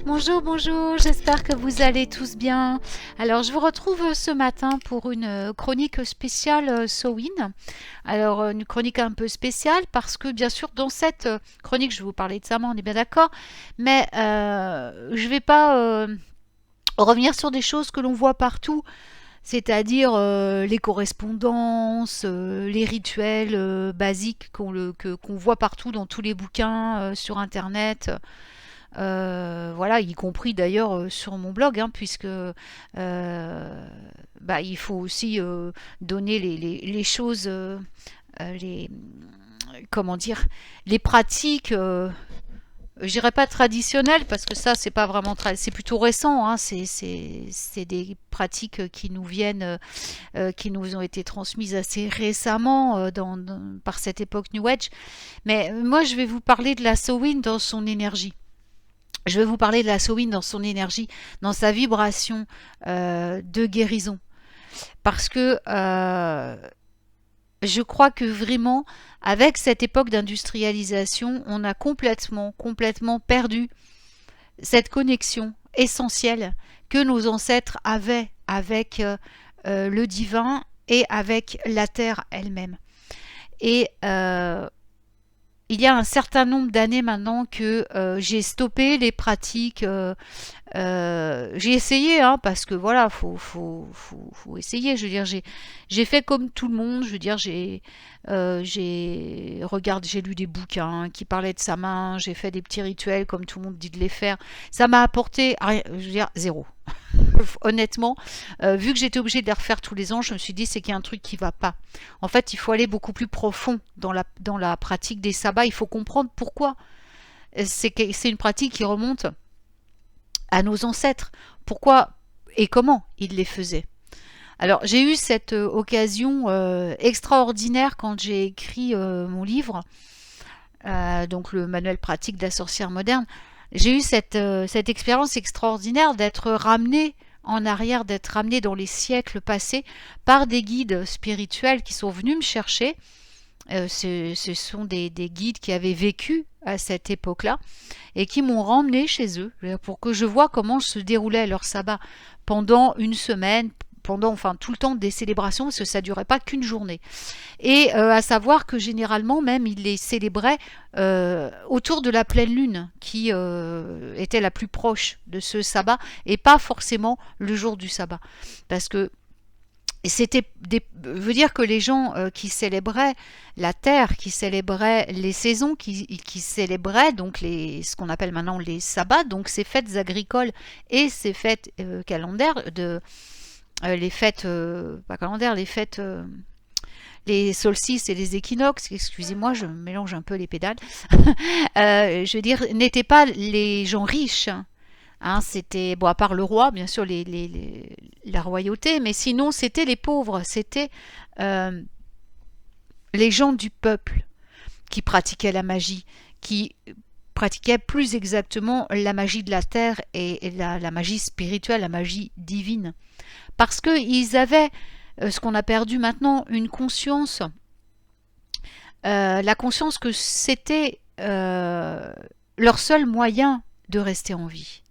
Bonjour, bonjour, j'espère que vous allez tous bien. Alors, je vous retrouve ce matin pour une chronique spéciale Samhain. Alors, une chronique un peu spéciale parce que, bien sûr, dans cette chronique, je vais vous parler de Samhain, on est bien d'accord, mais je ne vais pas revenir sur des choses que l'on voit partout, c'est-à-dire les correspondances, les rituels basiques qu'on voit partout dans tous les bouquins sur Internet. Voilà, y compris d'ailleurs sur mon blog, hein, puisque il faut aussi donner les choses, les, comment dire, les pratiques. Je dirais pas traditionnelles parce que ça c'est pas vraiment c'est plutôt récent, hein, c'est des pratiques qui nous viennent, qui nous ont été transmises assez récemment par cette époque New Age. Mais moi je vais vous parler de la Samhain dans son énergie. Je vais vous parler de la Samhain dans son énergie, dans sa vibration de guérison. Parce que je crois que vraiment, avec cette époque d'industrialisation, on a complètement perdu cette connexion essentielle que nos ancêtres avaient avec le divin et avec la terre elle-même. Et il y a un certain nombre d'années maintenant que j'ai stoppé les pratiques. J'ai essayé, hein, parce que voilà, faut essayer. Je veux dire, j'ai fait comme tout le monde. Je veux dire, j'ai lu des bouquins qui parlaient de sa main. J'ai fait des petits rituels comme tout le monde dit de les faire. Ça m'a apporté rien, je veux dire, zéro. Honnêtement, vu que j'étais obligée de les refaire tous les ans, je me suis dit c'est qu'il y a un truc qui va pas. En fait, il faut aller beaucoup plus profond dans la pratique des sabbats. Il faut comprendre pourquoi. C'est une pratique qui remonte à nos ancêtres. Pourquoi et comment ils les faisaient. Alors, j'ai eu cette occasion extraordinaire quand j'ai écrit mon livre, donc le manuel pratique de la sorcière moderne. J'ai eu cette expérience extraordinaire d'être ramenée en arrière, d'être ramenée dans les siècles passés par des guides spirituels qui sont venus me chercher. Ce sont des guides qui avaient vécu à cette époque-là et qui m'ont ramené chez eux pour que je vois comment se déroulait leur sabbat pendant une semaine, enfin tout le temps des célébrations, parce que ça durait pas qu'une journée. Et à savoir que généralement même ils les célébraient autour de la pleine lune, qui était la plus proche de ce sabbat, et pas forcément le jour du sabbat, parce que je veux dire que les gens qui célébraient la terre, qui célébraient les saisons, qui célébraient donc ce qu'on appelle maintenant les sabbats, donc ces fêtes agricoles et ces fêtes calendaires, les fêtes pas calendaires, les fêtes les solstices et les équinoxes, excusez-moi, je mélange un peu les pédales, je veux dire, n'étaient pas les gens riches. Hein, c'était, bon, à part le roi, bien sûr, la royauté, mais sinon, c'était les pauvres, c'était les gens du peuple qui pratiquaient la magie, qui pratiquaient plus exactement la magie de la terre et la magie spirituelle, la magie divine. Parce qu'ils avaient ce qu'on a perdu maintenant, une conscience, la conscience que c'était leur seul moyen de rester en vie.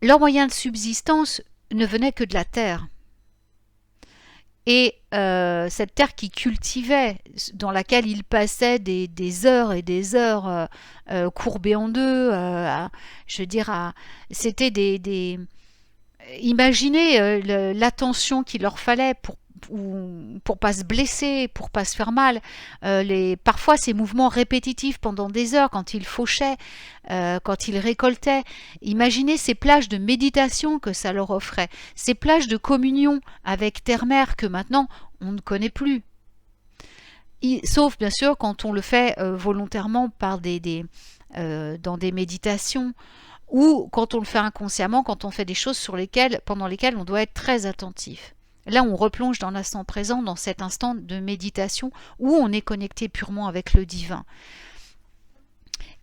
Leur moyen de subsistance ne venait que de la terre. Et cette terre qu'ils cultivaient, dans laquelle ils passaient des heures et des heures courbés en deux, je veux dire, c'était imaginez l'attention qu'il leur fallait pour pas se blesser, pour pas se faire mal. Parfois ces mouvements répétitifs pendant des heures quand ils fauchaient, quand ils récoltaient. Imaginez ces plages de méditation que ça leur offrait, ces plages de communion avec Terre-Mère que maintenant on ne connaît plus. Sauf bien sûr quand on le fait volontairement par dans des méditations, ou quand on le fait inconsciemment, quand on fait des choses pendant lesquelles on doit être très attentif. Là, on replonge dans l'instant présent, dans cet instant de méditation où on est connecté purement avec le divin.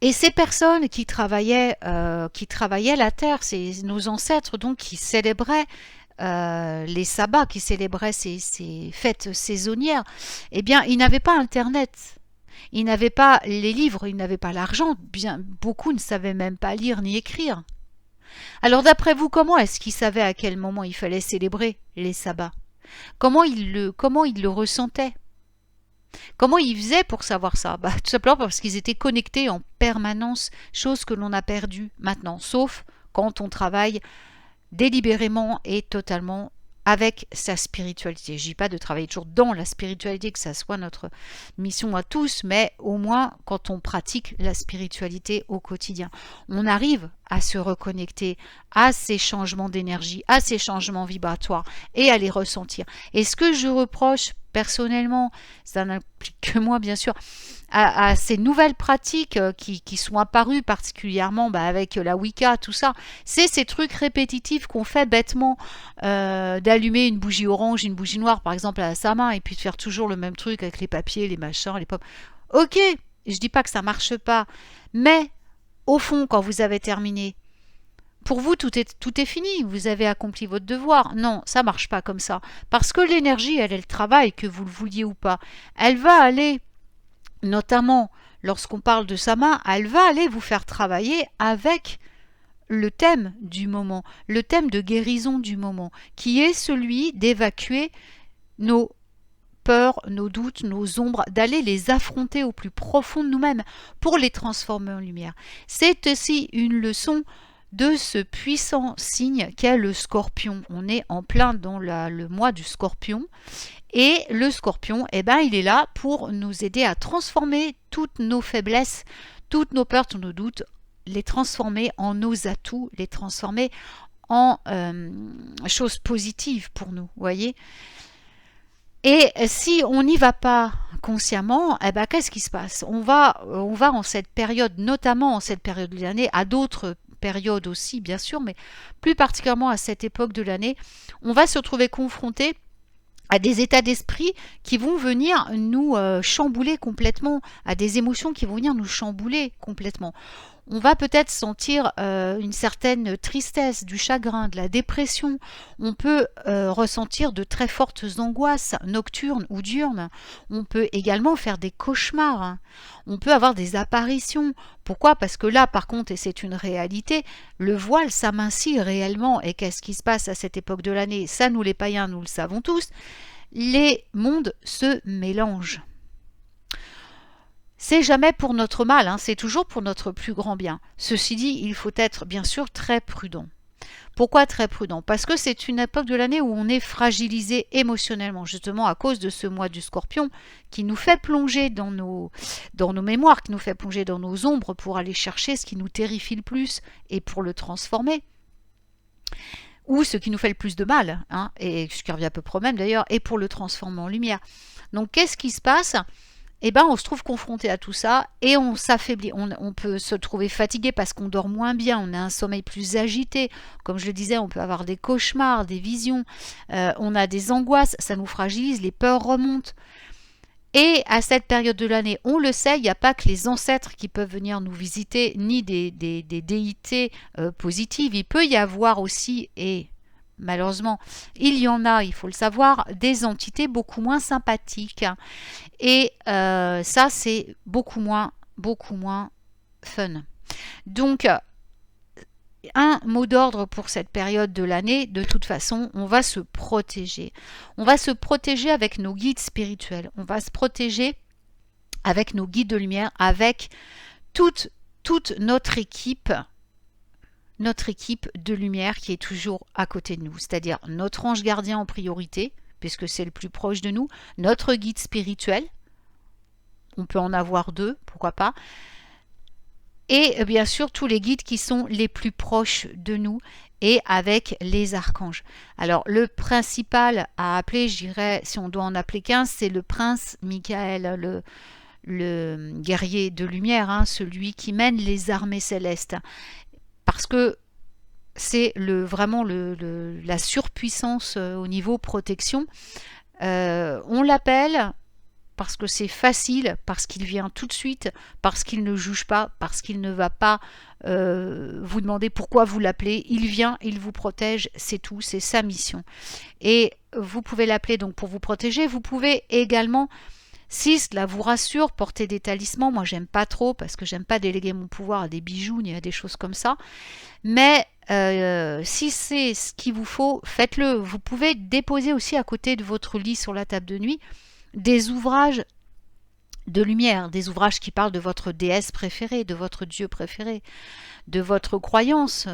Et ces personnes qui travaillaient la terre, c'est nos ancêtres donc qui célébraient les sabbats, qui célébraient ces fêtes saisonnières, eh bien, ils n'avaient pas Internet. Ils n'avaient pas les livres, ils n'avaient pas l'argent. Bien, beaucoup ne savaient même pas lire ni écrire. Alors d'après vous, comment est-ce qu'ils savaient à quel moment il fallait célébrer les sabbats? Comment ils le ressentaient? Comment ils faisaient pour savoir ça? Tout simplement parce qu'ils étaient connectés en permanence, chose que l'on a perdue maintenant, sauf quand on travaille délibérément et totalement avec sa spiritualité. Je ne dis pas de travailler toujours dans la spiritualité, que ça soit notre mission à tous, mais au moins quand on pratique la spiritualité au quotidien. On arrive à se reconnecter à ces changements d'énergie, à ces changements vibratoires et à les ressentir. Et ce que je reproche personnellement, ça n'implique que moi bien sûr, à ces nouvelles pratiques qui sont apparues particulièrement avec la Wicca, tout ça, c'est ces trucs répétitifs qu'on fait bêtement, d'allumer une bougie orange, une bougie noire par exemple à sa main et puis de faire toujours le même truc avec les papiers, les machins, les pommes. Ok, je dis pas que ça marche pas, mais au fond quand vous avez terminé, pour vous, tout est fini, vous avez accompli votre devoir. Non, ça marche pas comme ça. Parce que l'énergie, elle travaille, que vous le vouliez ou pas. Elle va aller, notamment lorsqu'on parle de sa main, elle va aller vous faire travailler avec le thème du moment, le thème de guérison du moment, qui est celui d'évacuer nos peurs, nos doutes, nos ombres, d'aller les affronter au plus profond de nous-mêmes pour les transformer en lumière. C'est aussi une leçon de ce puissant signe qu'est le Scorpion. On est en plein dans le mois du Scorpion et le Scorpion, il est là pour nous aider à transformer toutes nos faiblesses, toutes nos peurs, tous nos doutes, les transformer en nos atouts, les transformer en choses positives pour nous, voyez. Et si on n'y va pas consciemment, qu'est-ce qui se passe? On va en cette période, notamment en cette période de l'année, à d'autres périodes aussi bien sûr, mais plus particulièrement à cette époque de l'année, on va se retrouver confronté à des états d'esprit qui vont venir nous chambouler complètement, à des émotions qui vont venir nous chambouler complètement. On va peut-être sentir une certaine tristesse, du chagrin, de la dépression. On peut ressentir de très fortes angoisses nocturnes ou diurnes. On peut également faire des cauchemars. On peut avoir des apparitions. Pourquoi? Parce que là, par contre, et c'est une réalité, le voile s'amincit réellement. Et qu'est-ce qui se passe à cette époque de l'année? Ça, nous les païens, nous le savons tous. Les mondes se mélangent. C'est jamais pour notre mal, c'est toujours pour notre plus grand bien. Ceci dit, il faut être bien sûr très prudent. Pourquoi très prudent? Parce que c'est une époque de l'année où on est fragilisé émotionnellement, justement à cause de ce mois du Scorpion qui nous fait plonger dans nos mémoires, qui nous fait plonger dans nos ombres pour aller chercher ce qui nous terrifie le plus et pour le transformer. Ou ce qui nous fait le plus de mal, et ce qui revient à peu près même d'ailleurs, et pour le transformer en lumière. Donc qu'est-ce qui se passe? On se trouve confronté à tout ça et on s'affaiblit. On peut se trouver fatigué parce qu'on dort moins bien, on a un sommeil plus agité. Comme je le disais, on peut avoir des cauchemars, des visions, on a des angoisses, ça nous fragilise, les peurs remontent. Et à cette période de l'année, on le sait, il n'y a pas que les ancêtres qui peuvent venir nous visiter, ni des déités positives. Il peut y avoir aussi, et malheureusement, il y en a, il faut le savoir, des entités beaucoup moins sympathiques. Et ça, c'est beaucoup moins fun. Donc, un mot d'ordre pour cette période de l'année, de toute façon, on va se protéger. On va se protéger avec nos guides spirituels. On va se protéger avec nos guides de lumière, avec toute notre équipe de lumière qui est toujours à côté de nous. C'est-à-dire notre ange gardien en priorité, puisque c'est le plus proche de nous, notre guide spirituel, on peut en avoir deux, pourquoi pas, et bien sûr tous les guides qui sont les plus proches de nous et avec les archanges. Alors le principal à appeler, je dirais, si on doit en appeler qu'un, c'est le prince Michael, le guerrier de lumière, celui qui mène les armées célestes. Parce que c'est vraiment la surpuissance au niveau protection. On l'appelle parce que c'est facile, parce qu'il vient tout de suite, parce qu'il ne juge pas, parce qu'il ne va pas vous demander pourquoi vous l'appelez. Il vient, il vous protège, c'est tout, c'est sa mission. Et vous pouvez l'appeler donc pour vous protéger. Vous pouvez également, 6, là, vous rassure, portez des talismans. Moi, j'aime pas trop parce que j'aime pas déléguer mon pouvoir à des bijoux ni à des choses comme ça. Mais si c'est ce qu'il vous faut, faites-le. Vous pouvez déposer aussi à côté de votre lit sur la table de nuit des ouvrages de lumière, des ouvrages qui parlent de votre déesse préférée, de votre dieu préféré, de votre croyance,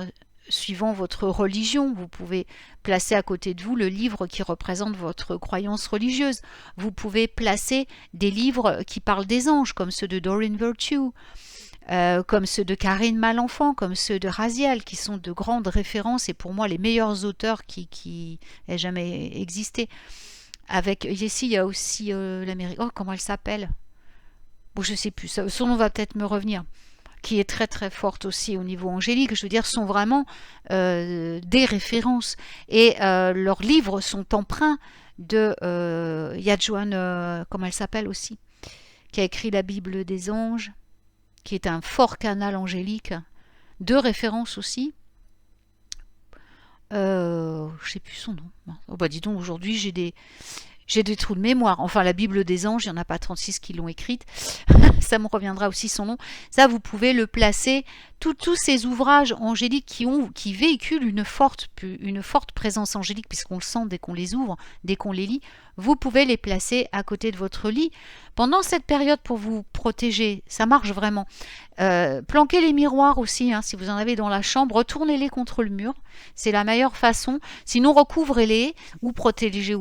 suivant votre religion. Vous pouvez placer à côté de vous le livre qui représente votre croyance religieuse. Vous pouvez placer des livres qui parlent des anges, comme ceux de Doreen Virtue, comme ceux de Karine Malenfant, comme ceux de Raziel, qui sont de grandes références et pour moi les meilleurs auteurs qui aient jamais existé. Avec ici, il y a aussi l'Amérique. Oh, comment elle s'appelle? Bon, je sais plus. Son nom va peut-être me revenir. Qui est très très forte aussi au niveau angélique. Je veux dire, sont vraiment des références. Et leurs livres sont empreints de Yadjoan, comment elle s'appelle aussi, qui a écrit la Bible des anges, qui est un fort canal angélique. De références aussi. Je sais plus son nom. Oh bah dis donc, aujourd'hui j'ai des trous de mémoire. Enfin, la Bible des anges, il n'y en a pas 36 qui l'ont écrite. Ça me reviendra aussi son nom. Ça, vous pouvez le placer. Tous ces ouvrages angéliques qui véhiculent une forte présence angélique, puisqu'on le sent dès qu'on les ouvre, dès qu'on les lit, vous pouvez les placer à côté de votre lit. Pendant cette période, pour vous protéger, ça marche vraiment. Planquez les miroirs aussi, hein, si vous en avez dans la chambre, retournez-les contre le mur. C'est la meilleure façon. Sinon, recouvrez-les ou protégez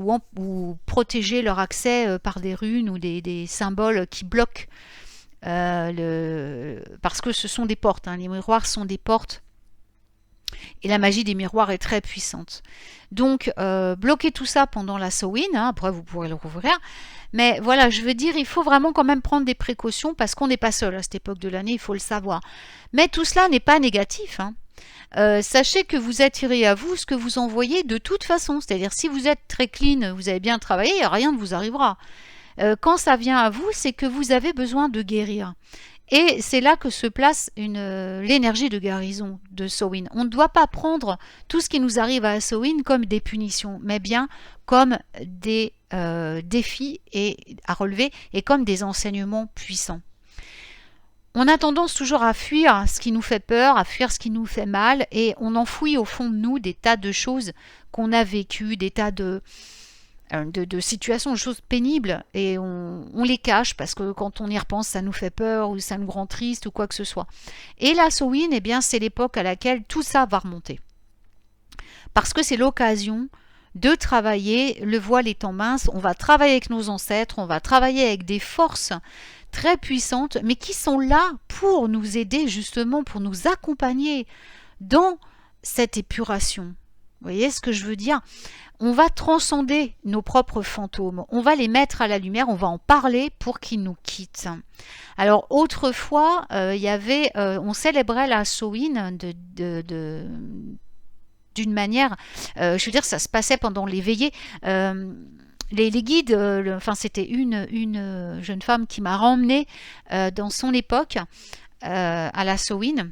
leur accès par des runes ou des symboles qui bloquent. Parce que ce sont des portes, hein. Les miroirs sont des portes et la magie des miroirs est très puissante. Donc bloquez tout ça pendant la Samhain, hein. Après vous pourrez le rouvrir, mais voilà, je veux dire, il faut vraiment quand même prendre des précautions parce qu'on n'est pas seul à cette époque de l'année, il faut le savoir. Mais tout cela n'est pas négatif, hein. Sachez que vous attirez à vous ce que vous envoyez de toute façon, c'est-à-dire si vous êtes très clean, vous avez bien travaillé, rien ne vous arrivera. Quand ça vient à vous, c'est que vous avez besoin de guérir. Et c'est là que se place l'énergie de guérison de Samhain. On ne doit pas prendre tout ce qui nous arrive à Samhain comme des punitions, mais bien comme des défis à relever et comme des enseignements puissants. On a tendance toujours à fuir ce qui nous fait peur, à fuir ce qui nous fait mal, et on enfouit au fond de nous des tas de choses qu'on a vécues, des tas de situations, de choses pénibles, et on les cache parce que quand on y repense, ça nous fait peur ou ça nous rend triste ou quoi que ce soit. Et la Samhain, eh bien, c'est l'époque à laquelle tout ça va remonter. Parce que c'est l'occasion de travailler, le voile étant mince, on va travailler avec nos ancêtres, on va travailler avec des forces très puissantes, mais qui sont là pour nous aider justement, pour nous accompagner dans cette épuration. Vous voyez ce que je veux dire? On va transcender nos propres fantômes, on va les mettre à la lumière, on va en parler pour qu'ils nous quittent. Alors autrefois, on célébrait la Samhain d'une manière, je veux dire, ça se passait pendant les veillées. Les guides, c'était une jeune femme qui m'a ramenée dans son époque à la Samhain,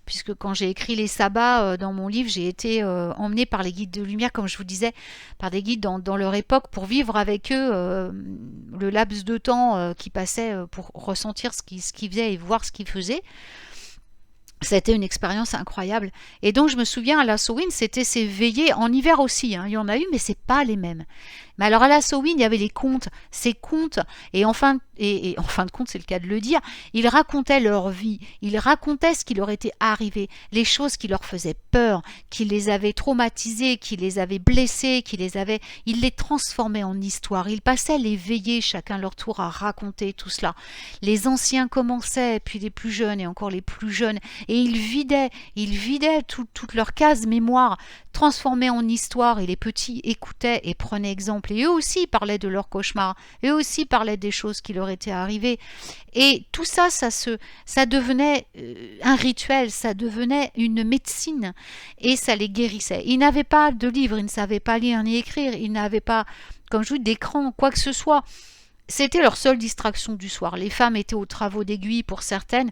puisque quand j'ai écrit les sabbats dans mon livre, j'ai été emmenée par les guides de lumière, comme je vous disais, par des guides dans leur époque, pour vivre avec eux le laps de temps qui passait pour ressentir ce qu'ils faisaient et voir ce qu'ils faisaient. C'était une expérience incroyable. Et donc je me souviens, à la Samhain, c'était ces veillées, en hiver aussi, hein, il y en a eu, mais c'est pas les mêmes. Mais alors à la Samhain, il y avait les contes, ces contes, et en fin de compte, c'est le cas de le dire, ils racontaient leur vie, ils racontaient ce qui leur était arrivé, les choses qui leur faisaient peur, qui les avaient traumatisés, qui les avaient blessés, ils les transformaient en histoire, ils passaient les veillées chacun leur tour à raconter tout cela. Les anciens commençaient, puis les plus jeunes et encore les plus jeunes, et ils vidaient toute leur case mémoire, transformée en histoire, et les petits écoutaient et prenaient exemple. Et eux aussi parlaient de leurs cauchemars, eux aussi parlaient des choses qui leur étaient arrivées. Et tout ça, ça devenait un rituel, ça devenait une médecine, et ça les guérissait. Ils n'avaient pas de livres, ils ne savaient pas lire ni écrire, ils n'avaient pas, comme je vous dis, d'écran, quoi que ce soit. C'était leur seule distraction du soir. Les femmes étaient aux travaux d'aiguille pour certaines,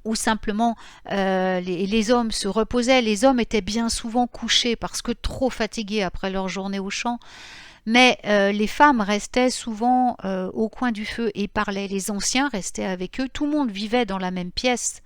ou simplement les hommes se reposaient. Les hommes étaient bien souvent couchés parce que trop fatigués après leur journée au champ. Mais les femmes restaient souvent au coin du feu et parlaient. Les anciens restaient avec eux. Tout le monde vivait dans la même pièce.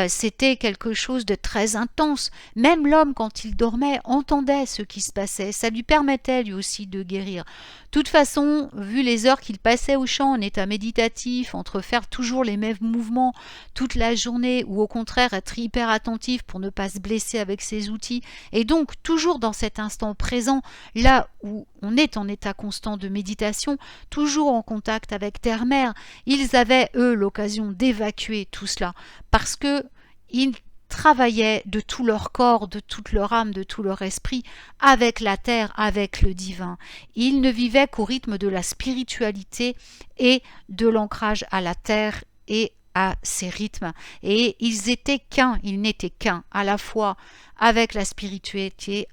C'était quelque chose de très intense. Même l'homme, quand il dormait, entendait ce qui se passait. Ça lui permettait lui aussi de guérir. De toute façon, vu les heures qu'il passait au champ en état méditatif, entre faire toujours les mêmes mouvements toute la journée ou au contraire être hyper attentif pour ne pas se blesser avec ses outils, et donc toujours dans cet instant présent, là où on est en état constant de méditation, toujours en contact avec Terre-Mère, ils avaient, eux, l'occasion d'évacuer tout cela parce que ils travaillaient de tout leur corps, de toute leur âme, de tout leur esprit, avec la terre, avec le divin. Ils ne vivaient qu'au rythme de la spiritualité et de l'ancrage à la terre et à ses rythmes. Et ils n'étaient qu'un, à la fois avec la spiritualité,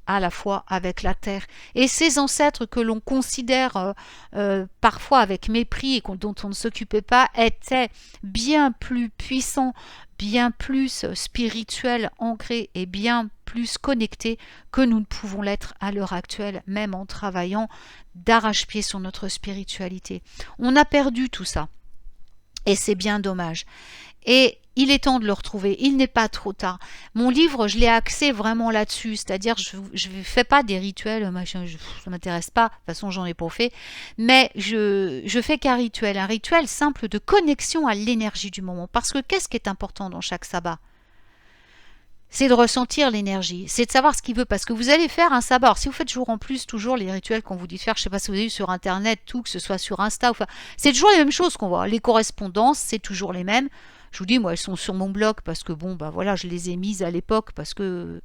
à la fois avec la terre. Et ces ancêtres que l'on considère parfois avec mépris et dont on ne s'occupait pas étaient bien plus puissants, bien plus spirituels, ancrés et bien plus connectés que nous ne pouvons l'être à l'heure actuelle, même en travaillant d'arrache-pied sur notre spiritualité. On a perdu tout ça. Et c'est bien dommage. Et il est temps de le retrouver, il n'est pas trop tard. Mon livre, je l'ai axé vraiment là-dessus, c'est-à-dire je ne fais pas des rituels, machin, ça ne m'intéresse pas, de toute façon j'en ai pas fait, mais je fais qu'un rituel simple de connexion à l'énergie du moment. Parce que qu'est-ce qui est important dans chaque sabbat? C'est de ressentir l'énergie, c'est de savoir ce qu'il veut, parce que vous allez faire un sabbat. Alors, si vous faites jour en plus toujours les rituels qu'on vous dit de faire, je ne sais pas si vous avez vu sur internet, tout, que ce soit sur Insta, c'est toujours les mêmes choses qu'on voit. Les correspondances, c'est toujours les mêmes. Je vous dis, moi, elles sont sur mon blog parce que bon, bah voilà, je les ai mises à l'époque parce que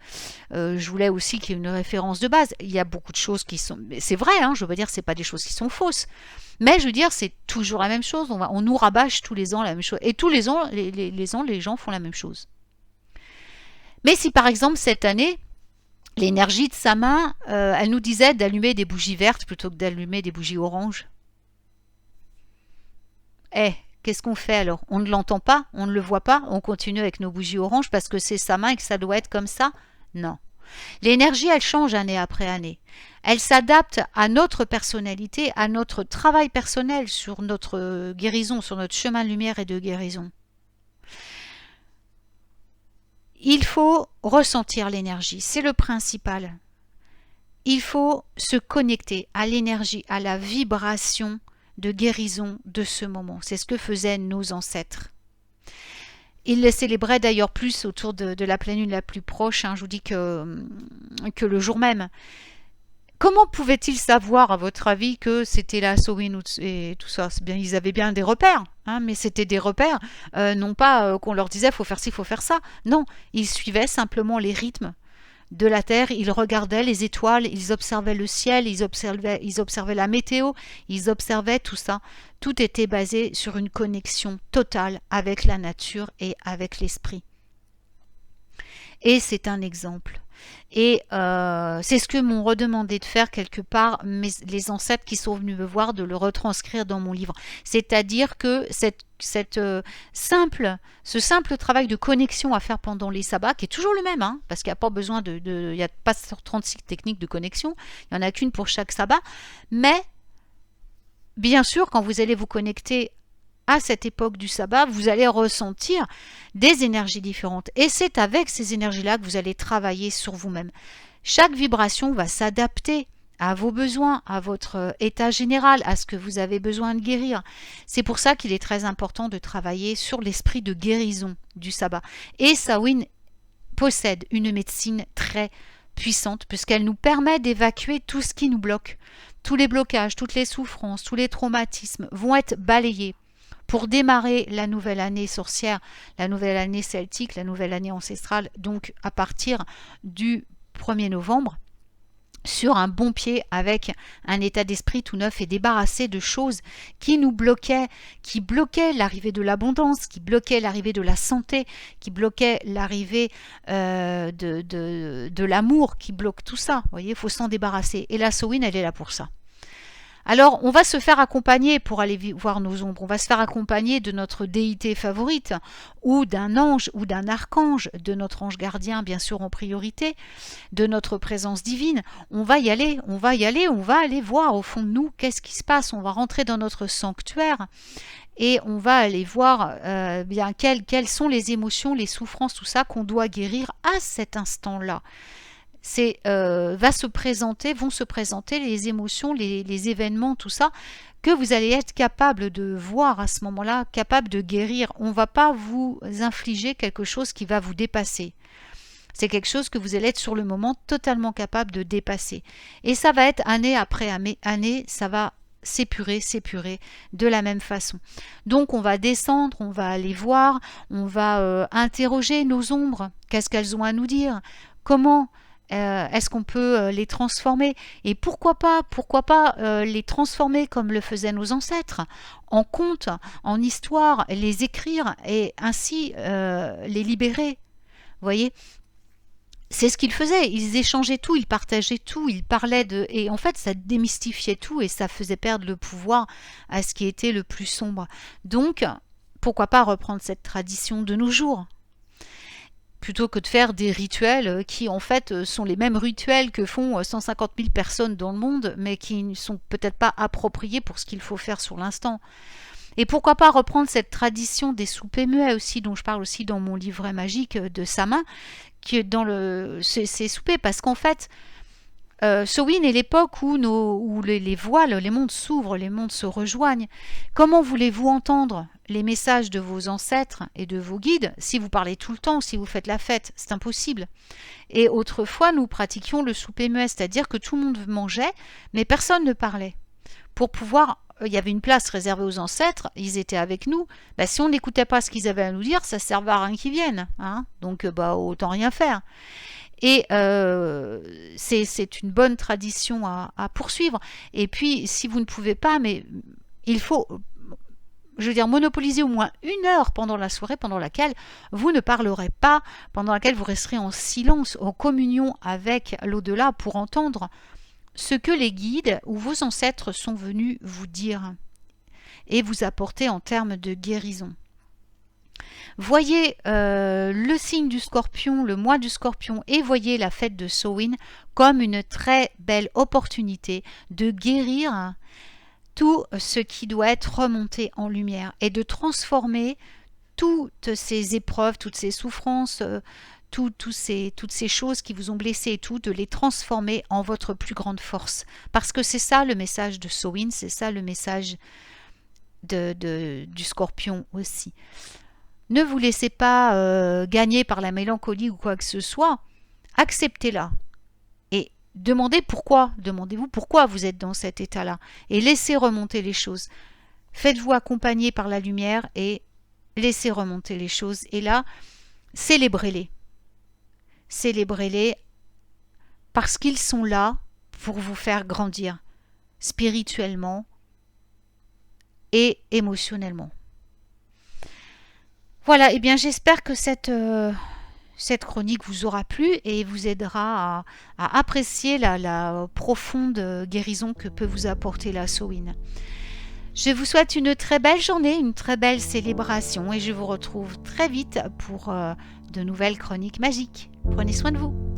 je voulais aussi qu'il y ait une référence de base. Il y a beaucoup de choses qui sont, c'est vrai, hein, je veux dire, c'est pas des choses qui sont fausses. Mais je veux dire, c'est toujours la même chose. On nous rabâche tous les ans la même chose. Et tous les ans, les gens font la même chose. Mais si par exemple cette année, l'énergie de sa main, elle nous disait d'allumer des bougies vertes plutôt que d'allumer des bougies oranges. Qu'est-ce qu'on fait alors? On ne l'entend pas, on ne le voit pas, on continue avec nos bougies oranges parce que c'est sa main et que ça doit être comme ça? Non. L'énergie, elle change année après année. Elle s'adapte à notre personnalité, à notre travail personnel sur notre guérison, sur notre chemin de lumière et de guérison. Il faut ressentir l'énergie, c'est le principal. Il faut se connecter à l'énergie, à la vibration de guérison de ce moment. C'est ce que faisaient nos ancêtres. Ils le célébraient d'ailleurs plus autour de la pleine lune la plus proche, hein, je vous dis que le jour même. Comment pouvaient-ils savoir, à votre avis, que c'était la Samhain et tout ça? Bien, ils avaient bien des repères, hein, mais c'était des repères, non pas qu'on leur disait faut faire ci, faut faire ça. Non, ils suivaient simplement les rythmes de la Terre, ils regardaient les étoiles, ils observaient le ciel, ils observaient la météo, ils observaient tout ça. Tout était basé sur une connexion totale avec la nature et avec l'esprit. Et c'est un exemple. Et c'est ce que m'ont redemandé de faire quelque part les ancêtres qui sont venus me voir, de le retranscrire dans mon livre. C'est-à-dire que ce simple travail de connexion à faire pendant les sabbats, qui est toujours le même, hein, parce qu'il n'y a pas besoin il n'y a pas 36 techniques de connexion, il n'y en a qu'une pour chaque sabbat, mais bien sûr, quand vous allez vous connecter à cette époque du sabbat, vous allez ressentir des énergies différentes. Et c'est avec ces énergies-là que vous allez travailler sur vous-même. Chaque vibration va s'adapter à vos besoins, à votre état général, à ce que vous avez besoin de guérir. C'est pour ça qu'il est très important de travailler sur l'esprit de guérison du sabbat. Et Samhain possède une médecine très puissante puisqu'elle nous permet d'évacuer tout ce qui nous bloque. Tous les blocages, toutes les souffrances, tous les traumatismes vont être balayés pour démarrer la nouvelle année sorcière, la nouvelle année celtique, la nouvelle année ancestrale, donc à partir du 1er novembre, sur un bon pied avec un état d'esprit tout neuf et débarrassé de choses qui nous bloquaient, qui bloquaient l'arrivée de l'abondance, qui bloquaient l'arrivée de la santé, qui bloquaient l'arrivée de l'amour, qui bloque tout ça. Vous voyez, il faut s'en débarrasser. Et la Samhain, elle est là pour ça. Alors, on va se faire accompagner pour aller voir nos ombres. On va se faire accompagner de notre déité favorite, ou d'un ange, ou d'un archange, de notre ange gardien, bien sûr en priorité, de notre présence divine. On va y aller, on va y aller, on va aller voir au fond de nous qu'est-ce qui se passe. On va rentrer dans notre sanctuaire et on va aller voir bien quelles sont les émotions, les souffrances, tout ça qu'on doit guérir à cet instant-là. Vont se présenter les émotions, les événements, tout ça, que vous allez être capable de voir à ce moment-là, capable de guérir. On ne va pas vous infliger quelque chose qui va vous dépasser. C'est quelque chose que vous allez être sur le moment totalement capable de dépasser. Et ça va être année après année, ça va s'épurer de la même façon. Donc on va descendre, on va aller voir, on va interroger nos ombres. Qu'est-ce qu'elles ont à nous dire? Comment est-ce qu'on peut les transformer? Et pourquoi pas les transformer comme le faisaient nos ancêtres, en contes, en histoires, les écrire et ainsi les libérer. Vous voyez? C'est ce qu'ils faisaient, ils échangeaient tout, ils partageaient tout, ils parlaient de... Et en fait, ça démystifiait tout et ça faisait perdre le pouvoir à ce qui était le plus sombre. Donc, pourquoi pas reprendre cette tradition de nos jours? Plutôt que de faire des rituels qui en fait sont les mêmes rituels que font 150 000 personnes dans le monde, mais qui ne sont peut-être pas appropriés pour ce qu'il faut faire sur l'instant. Et pourquoi pas reprendre cette tradition des soupers muets aussi, dont je parle aussi dans mon livret magique de Samhain, qui est dans ces soupers, parce qu'en fait, Samhain est l'époque où les voiles, les mondes s'ouvrent, les mondes se rejoignent. Comment voulez-vous entendre les messages de vos ancêtres et de vos guides si vous parlez tout le temps, si vous faites la fête? C'est impossible. Et autrefois, nous pratiquions le souper muet, c'est-à-dire que tout le monde mangeait, mais personne ne parlait. Pour pouvoir... Il y avait une place réservée aux ancêtres, ils étaient avec nous. Bah, si on n'écoutait pas ce qu'ils avaient à nous dire, ça ne servait à rien qu'ils viennent. Hein, donc, autant rien faire. Et c'est une bonne tradition à poursuivre. Et puis, si vous ne pouvez pas, mais il faut, je veux dire, monopoliser au moins 1 heure pendant la soirée, pendant laquelle vous ne parlerez pas, pendant laquelle vous resterez en silence, en communion avec l'au-delà pour entendre ce que les guides ou vos ancêtres sont venus vous dire et vous apporter en termes de guérison. Voyez le signe du Scorpion, le mois du Scorpion, et voyez la fête de Samhain comme une très belle opportunité de guérir tout ce qui doit être remonté en lumière et de transformer toutes ces épreuves, toutes ces souffrances, toutes ces choses qui vous ont blessé et tout, de les transformer en votre plus grande force. Parce que c'est ça le message de Samhain, c'est ça le message du Scorpion aussi. Ne vous laissez pas gagner par la mélancolie ou quoi que ce soit. Acceptez-la. Et demandez pourquoi. Demandez-vous pourquoi vous êtes dans cet état-là. Et laissez remonter les choses. Faites-vous accompagner par la lumière et laissez remonter les choses. Et là, célébrez-les. Célébrez-les parce qu'ils sont là pour vous faire grandir spirituellement et émotionnellement. Voilà, et bien j'espère que cette chronique vous aura plu et vous aidera à apprécier la profonde guérison que peut vous apporter la Samhain. Je vous souhaite une très belle journée, une très belle célébration et je vous retrouve très vite pour de nouvelles chroniques magiques. Prenez soin de vous.